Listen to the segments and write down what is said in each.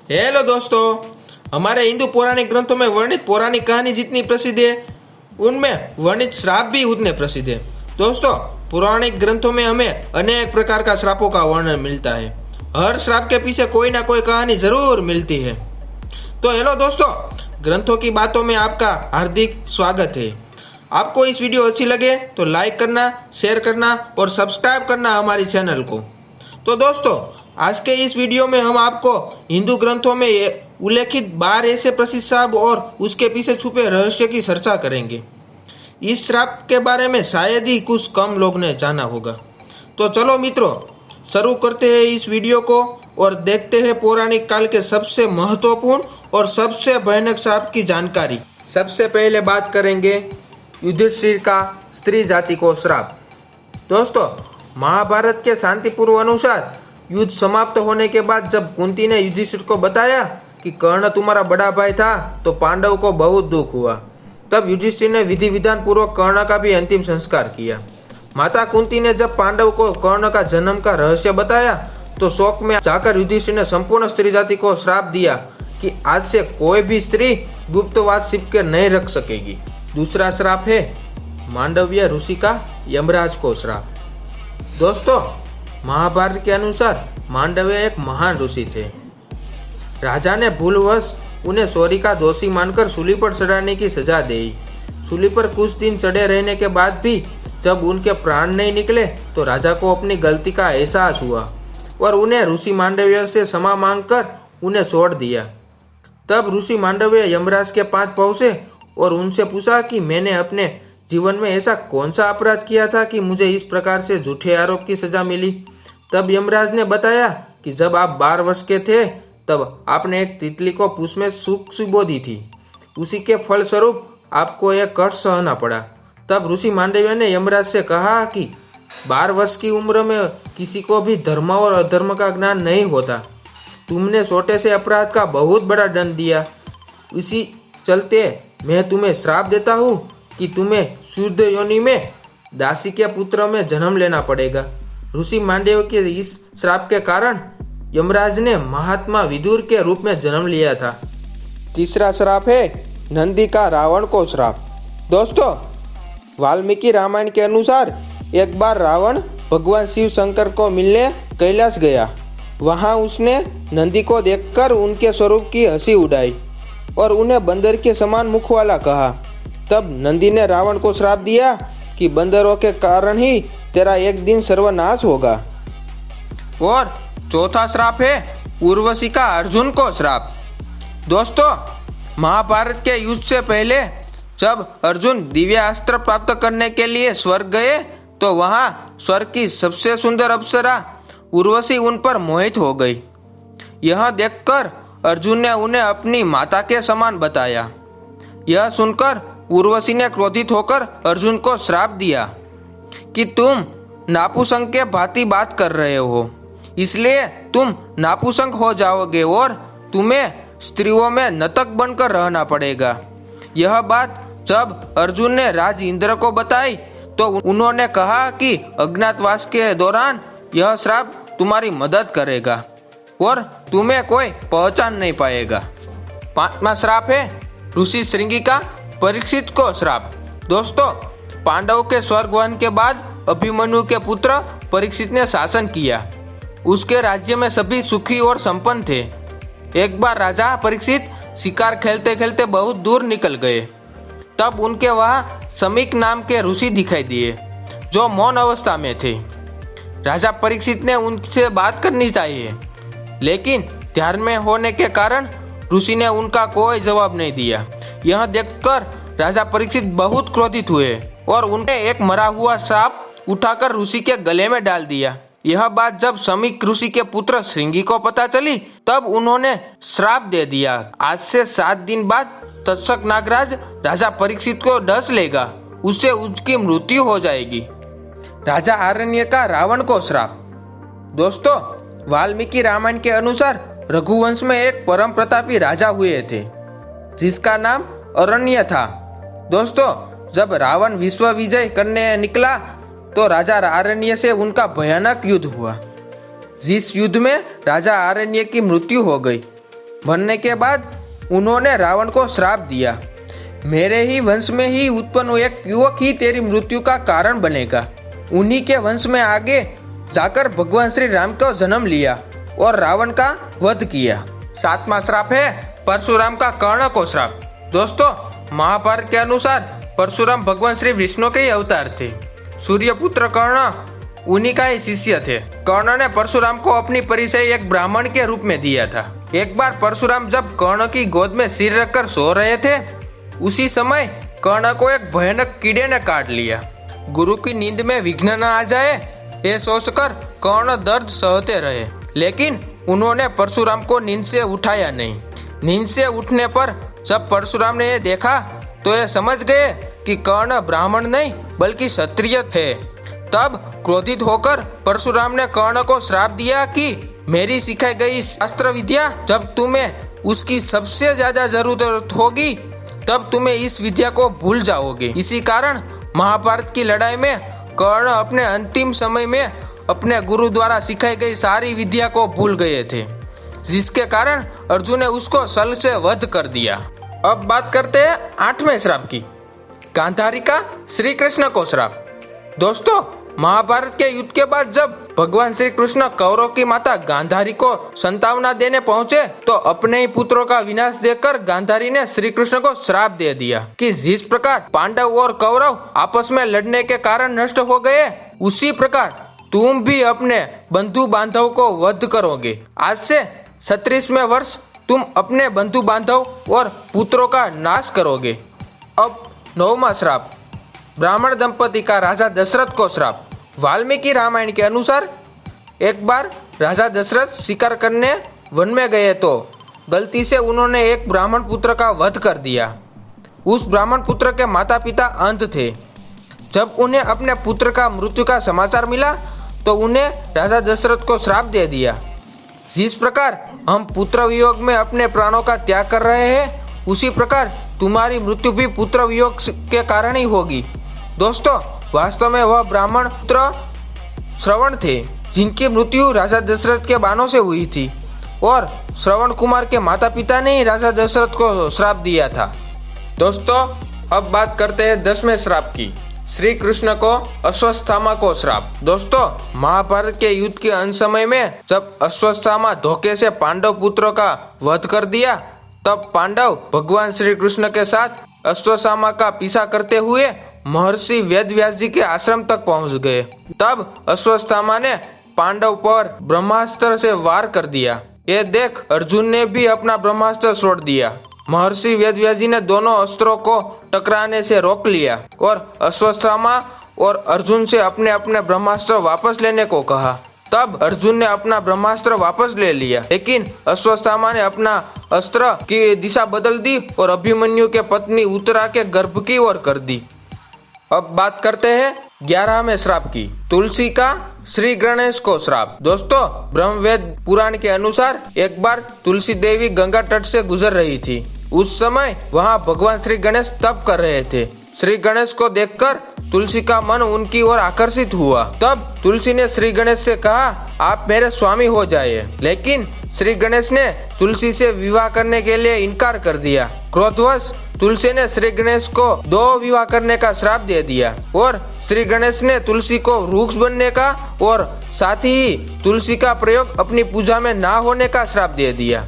Hello दोस्तों, हमारे हिंदू पौराणिक ग्रंथों में वर्णित पौराणिक कहानी जितनी प्रसिद्ध है, उनमें वर्णित श्राप भी उतने प्रसिद्ध है। दोस्तों, पौराणिक ग्रंथों में हमें अनेक प्रकार का श्रापों का वर्णन मिलता है। हर श्राप के पीछे कोई ना कोई कहानी जरूर मिलती है। तो हेलो दोस्तों, ग्रंथों की बातों में आपका हार्दिक स्वागत है। आपको इस वीडियो अच्छी लगे तो लाइक करना, शेयर करना और सब्सक्राइब करना हमारी चैनल को। तो दोस्तों, आज के इस वीडियो में हम आपको हिंदू ग्रंथों में उल्लेखित 12 ऐसे प्रसिद्ध श्राप और उसके पीछे छुपे रहस्य की चर्चा करेंगे। इस श्राप के बारे में शायद ही कुछ कम लोग ने जाना होगा। तो चलो मित्रों, शुरू करते हैं इस वीडियो को और देखते हैं पौराणिक काल के सबसे महत्वपूर्ण और सबसे भयानक श्राप की जानकारी। सबसे पहले बात करेंगे युधिष्ठिर का स्त्री जाति को श्राप। दोस्तों, महाभारत के शांतिपूर्व अनुसार युद्ध समाप्त होने के बाद जब कुंती ने युधिष्ठिर को बताया कि कर्ण तुम्हारा बड़ा भाई था, तो पांडव को बहुत दुख हुआ। तब युधिष्ठिर ने विधि विधान पूर्वक कर्ण का भी अंतिम संस्कार किया। माता कुंती ने जब पांडव को कर्ण का जन्म का रहस्य बताया, तो शोक में जाकर युधिष्ठिर ने संपूर्ण स्त्री जाति को श्राप दिया कि आज से कोई भी स्त्री गुप्तवास छिप के नहीं रख सकेगी। दूसरा श्राप है मांडव्य ऋषि का यमराज को श्राप। दोस्तों, महाभारत के अनुसार मांडव्य एक महान ऋषि थे। राजा ने भूलवश उन्हें चोरी का दोषी मानकर सूली पर चढ़ाने की सजा दी। सूली पर कुछ दिन चढ़े रहने के बाद भी जब उनके प्राण नहीं निकले, तो राजा को अपनी गलती का एहसास हुआ और उन्हें ऋषि मांडव्य से क्षमा मांगकर उन्हें छोड़ दिया। तब ऋषि मांडव्य यमराज के पास पहुंचे और उनसे पूछा कि मैंने अपने जीवन में ऐसा कौन सा अपराध किया था कि मुझे इस प्रकार से झूठे आरोप की सजा मिली। तब यमराज ने बताया कि जब आप 12 वर्ष के थे, तब आपने एक तितली को पूंछ में सूख चुबो दी थी। उसी के फलस्वरूप आपको एक कष्ट सहना पड़ा। तब ऋषि मांडव्य ने यमराज से कहा कि 12 वर्ष की उम्र में किसी को भी धर्म और अधर्म का ज्ञान नहीं होता। तुमने छोटे से अपराध का बहुत बड़ा दंड दिया। इसी चलते मैं तुम्हें श्राप देता हूँ कि तुम्हें शुद्ध योनि में दासी के पुत्र में जन्म लेना पड़ेगा। ऋषि मांडव्य के इस श्राप के कारण यमराज ने महात्मा विदुर के रूप में जन्म लिया था। तीसरा श्राप है नंदी का रावण को श्राप। दोस्तों, वाल्मीकि रामायण के अनुसार एक बार रावण भगवान शिव शंकर को मिलने कैलाश गया। वहां उसने नंदी को देखकर उनके स्वरूप की हंसी उड़ाई और उन्हें बंदर के समान मुख वाला कहा। तब नंदी ने रावण को श्राप दिया कि बंदरों के कारण ही तेरा एक दिन सर्वनाश होगा। और चौथा श्राप है उर्वशी का अर्जुन को श्राप। दोस्तों, महाभारत के युद्ध से पहले जब अर्जुन दिव्य अस्त्र प्राप्त करने के लिए स्वर्ग गए, तो वहाँ स्वर्ग की सबसे सुंदर अप्सरा उर्वशी उन पर मोहित हो गई। यह देखकर अर्जुन ने उन्हें अपनी माता के समान बताया। यह सुनकर उर्वशी ने क्रोधित होकर अर्जुन को श्राप दिया कि तुम नापुसंक के भांति बात कर रहे हो, इसलिए तुम नापुसंक हो जाओगे और तुम्हें स्त्रियों में नतक बनकर रहना पड़ेगा। यह बात जब अर्जुन ने राज इंद्र को बताई, तो उन्होंने कहा कि अज्ञातवास के दौरान यह श्राप तुम्हारी मदद करेगा और तुम्हें कोई पहचान नहीं पाएगा। पांचवा श्राप है ऋषि श्रृंगी का परीक्षित को श्राप। दोस्तों, पांडव के स्वर्गवान के बाद अभिमन्यु के पुत्र परीक्षित ने शासन किया। उसके राज्य में सभी सुखी और संपन्न थे। एक बार राजा परीक्षित शिकार खेलते खेलते बहुत दूर निकल गए। तब उनके वहाँ समीक नाम के ऋषि दिखाई दिए, जो मौन अवस्था में थे। राजा परीक्षित ने उनसे बात करनी चाहिए, लेकिन ध्यान में होने के कारण ऋषि ने उनका कोई जवाब नहीं दिया। यह देखकर राजा परीक्षित बहुत क्रोधित हुए और उन्हें एक मरा हुआ सांप उठाकर ऋषि के गले में डाल दिया। यह बात जब समीक ऋषि के पुत्र श्रृंगी को पता चली, तब उन्होंने श्राप दे दिया। आज से 7 दिन बाद तक्षक नागराज राजा परीक्षित को डस लेगा, उससे उसकी मृत्यु हो जाएगी। राजा आरण्य का रावण को श्राप। दोस्तों, वाल्मीकि रामायण के अनुसार रघुवंश में एक परम प्रतापी राजा हुए थे, जिसका नाम अरण्य था। दोस्तों, जब रावण विश्व विजय करने निकला, तो राजा आरण्य से उनका भयानक युद्ध हुआ, जिस युद्ध में राजा आरण्य की मृत्यु हो गई। बनने के बाद उन्होंने रावण को श्राप दिया, मेरे ही वंश में ही उत्पन्न एक युवक ही तेरी मृत्यु का कारण बनेगा। उन्हीं के वंश में आगे जाकर भगवान श्री राम को जन्म लिया और रावण का वध किया। 7वां श्राप है परशुराम का कर्ण को श्राप। दोस्तों, महाभारत के अनुसार परशुराम भगवान श्री विष्णु के ही अवतार थे। सूर्यपुत्र कर्ण उन्हीं का ही शिष्य थे। कर्ण ने परशुराम को अपनी परिचय एक ब्राह्मण के रूप में दिया था। एक बार परशुराम जब कर्ण की गोद में सिर रखकर सो रहे थे, उसी समय कर्ण को एक भयानक कीड़े ने काट लिया। गुरु की नींद में विघ्न न आ जाए ये सोचकर कर्ण दर्द सहते रहे, लेकिन उन्होंने परशुराम को नींद से उठाया नहीं। नींद से उठने पर जब परशुराम ने ये देखा तो ये समझ गए कि कर्ण ब्राह्मण नहीं बल्कि क्षत्रिय है। तब क्रोधित होकर परशुराम ने कर्ण को श्राप दिया कि मेरी सिखाई गई शास्त्र विद्या जब तुम्हें उसकी सबसे ज्यादा जरूरत होगी तब तुम्हें इस विद्या को भूल जाओगे। इसी कारण महाभारत की लड़ाई में कर्ण अपने अंतिम समय में अपने गुरु द्वारा सिखाई गई सारी विद्या को भूल गए थे, जिसके कारण अर्जुन ने उसको शल्य से वध कर दिया। अब बात करते हैं 8वें श्राप की, गांधारी का श्री कृष्ण को श्राप। दोस्तों, महाभारत के युद्ध के बाद जब भगवान श्री कृष्ण कौरव की माता गांधारी को संतावना देने पहुंचे तो अपने ही पुत्रों का विनाश देखकर गांधारी ने श्री कृष्ण को श्राप दे दिया कि जिस प्रकार पांडव और कौरव आपस में लड़ने के कारण नष्ट हो गए, उसी प्रकार तुम भी अपने बंधु बांधव को वध करोगे। आज से 36वें वर्ष तुम अपने बंधु बांधव और पुत्रों का नाश करोगे। अब 9वां श्राप, ब्राह्मण दंपति का राजा दशरथ को श्राप। वाल्मीकि रामायण के अनुसार एक बार राजा दशरथ शिकार करने वन में गए तो गलती से उन्होंने एक ब्राह्मण पुत्र का वध कर दिया। उस ब्राह्मण पुत्र के माता पिता अंध थे। जब उन्हें अपने पुत्र का मृत्यु का समाचार मिला तो उन्हें राजा दशरथ को श्राप दे दिया। जिस प्रकार हम पुत्र वियोग में अपने प्राणों का त्याग कर रहे हैं, उसी प्रकार तुम्हारी मृत्यु भी पुत्र वियोग के कारण ही होगी। दोस्तों, वास्तव में वह ब्राह्मण पुत्र श्रवण थे, जिनकी मृत्यु राजा दशरथ के बाणों से हुई थी और श्रवण कुमार के माता पिता ने ही राजा दशरथ को श्राप दिया था। दोस्तों, अब बात करते हैं 10वें श्राप की, श्री कृष्ण को अश्वत्थामा को श्राप। दोस्तों, महाभारत के युद्ध के अंत समय में जब अश्वत्थामा धोखे से पांडव पुत्रों का वध कर दिया, तब पांडव भगवान श्री कृष्ण के साथ अश्वत्थामा का पीछा करते हुए महर्षि वेदव्यास जी के आश्रम तक पहुंच गए। तब अश्वत्थामा ने पांडव पर ब्रह्मास्त्र से वार कर दिया। ये देख अर्जुन ने भी अपना ब्रह्मास्त्र छोड़ दिया। महर्षि वेदव्यास जी ने दोनों अस्त्रों को टकराने से रोक लिया और अश्वत्थामा और अर्जुन से अपने अपने ब्रह्मास्त्र वापस लेने को कहा। तब अर्जुन ने अपना ब्रह्मास्त्र वापस ले लिया, लेकिन अश्वत्थामा ने अपना अस्त्र की दिशा बदल दी और अभिमन्यु के पत्नी उत्तरा के गर्भ की ओर कर दी। अब बात करते हैं 11वें श्राप की, तुलसी का श्री गणेश को श्राप। दोस्तों, ब्रह्मवेद पुराण के अनुसार एक बार तुलसी देवी गंगा तट से गुजर रही थी। उस समय वहां भगवान श्री गणेश तप कर रहे थे। श्री गणेश को देखकर तुलसी का मन उनकी ओर आकर्षित हुआ। तब तुलसी ने श्री गणेश से कहा, आप मेरे स्वामी हो जाइए। लेकिन श्री गणेश ने तुलसी से विवाह करने के लिए इनकार कर दिया। क्रोधवश तुलसी ने श्री गणेश को 2 विवाह करने का श्राप दे दिया और श्री गणेश ने तुलसी को वृक्ष बनने का और साथ ही तुलसी का प्रयोग अपनी पूजा में ना होने का श्राप दे दिया।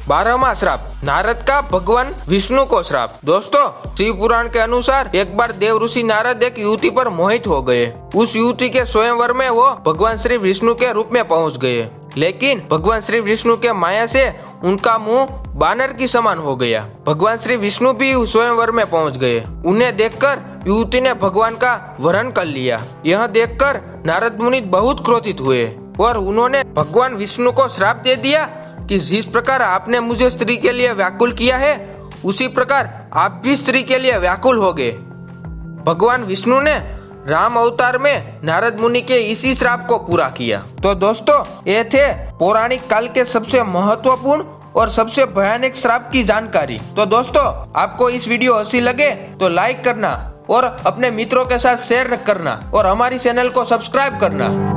12वां श्राप, नारद का भगवान विष्णु को श्राप। दोस्तों, शिव पुराण के अनुसार एक बार देव ऋषि नारद एक युवती पर मोहित हो गए। उस युवती के स्वयंवर में वो भगवान श्री विष्णु के रूप में पहुंच गए, लेकिन भगवान श्री विष्णु के माया से उनका मुंह बानर की समान हो गया। भगवान श्री विष्णु भी स्वयंवर में पहुंच गए। उन्हें देखकर युवती ने भगवान का वरण कर लिया। यह देखकर नारद मुनि बहुत क्रोधित हुए और उन्होंने भगवान विष्णु को श्राप दे दिया कि जिस प्रकार आपने मुझे स्त्री के लिए व्याकुल किया है, उसी प्रकार आप भी स्त्री के लिए व्याकुल होगे। भगवान विष्णु ने राम अवतार में नारद मुनि के इसी श्राप को पूरा किया। तो दोस्तों, ये थे पौराणिक काल के सबसे महत्वपूर्ण और सबसे भयानक श्राप की जानकारी। तो दोस्तों, आपको इस वीडियो अच्छी लगे तो लाइक करना और अपने मित्रों के साथ शेयर करना और हमारी चैनल को सब्सक्राइब करना।